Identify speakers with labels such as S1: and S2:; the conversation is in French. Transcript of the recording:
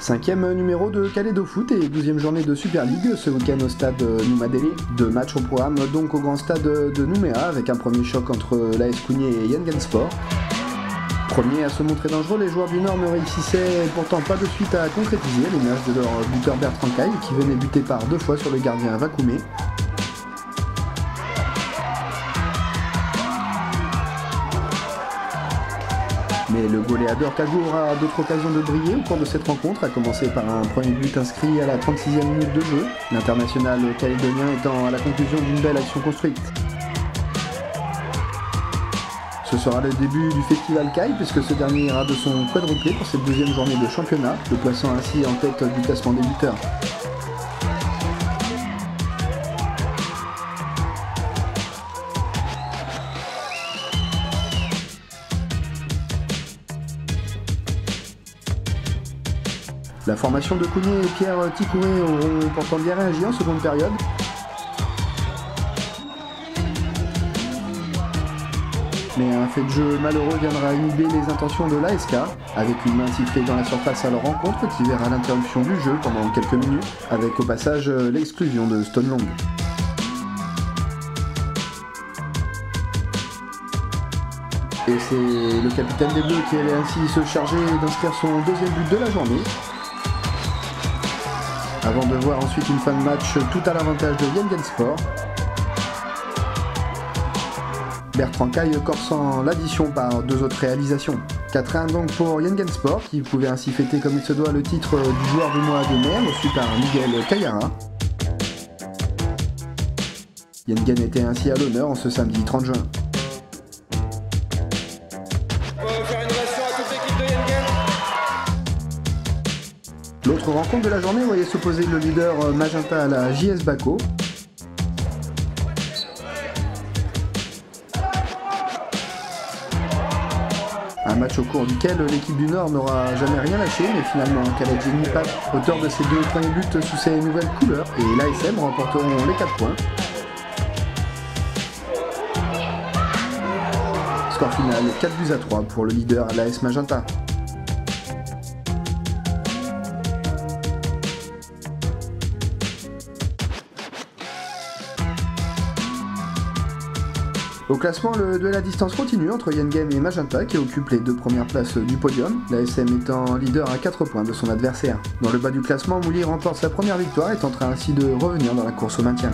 S1: 5e numéro de Kalédo Foot et 12e journée de Super League ce week-end au stade Noumadélé. 2 matchs au programme donc au grand stade de Nouméa avec un premier choc entre l'AS Kougné et Yengen-Sport. Premiers à se montrer dangereux, les joueurs du Nord ne réussissaient pourtant pas de suite à concrétiser l'image de leur buteur Bertrand Caille qui venait buter par 2 fois sur le gardien Vakoumé. Mais le goléador Kagou aura d'autres occasions de briller au cours de cette rencontre, à commencer par un premier but inscrit à la 36e minute de jeu, l'international calédonien étant à la conclusion d'une belle action construite. Ce sera le début du festival Caille puisque ce dernier ira de son quadruplé pour cette 2e journée de championnat, le plaçant ainsi en tête du classement des buteurs. La formation de Kougné et Pierre Ticouré auront pourtant bien réagi en seconde période. Mais un fait de jeu malheureux viendra inhiber les intentions de l'ASK, avec une main sifflée dans la surface à leur rencontre qui verra l'interruption du jeu pendant quelques minutes, avec au passage l'exclusion de Stone Long. Et c'est le capitaine des Bleus qui allait ainsi se charger d'inscrire son 2e but de la journée, avant de voir ensuite une fin de match tout à l'avantage de Yengen-Sport. Bertrand Caille corsant l'addition par 2 autres réalisations. 4-1 donc pour Yengen-Sport qui pouvait ainsi fêter comme il se doit le titre du joueur du mois de mai reçu par Miguel Kayara. Yengen était ainsi à l'honneur en ce samedi 30 juin. L'autre rencontre de la journée voyait s'opposer le leader Magenta à la JS Baco. Un match au cours duquel l'équipe du Nord n'aura jamais rien lâché, mais finalement Khaled Nipat, auteur de ses 2 premiers buts sous ses nouvelles couleurs, et l'ASM remporteront les 4 points. Score final 4-3 pour le leader l'AS Magenta. Au classement, le duel à distance continue entre Yengen et Magenta qui occupent les 2 premières places du podium, l'ASM étant leader à 4 points de son adversaire. Dans le bas du classement, Mouli remporte sa première victoire et tentera ainsi de revenir dans la course au maintien.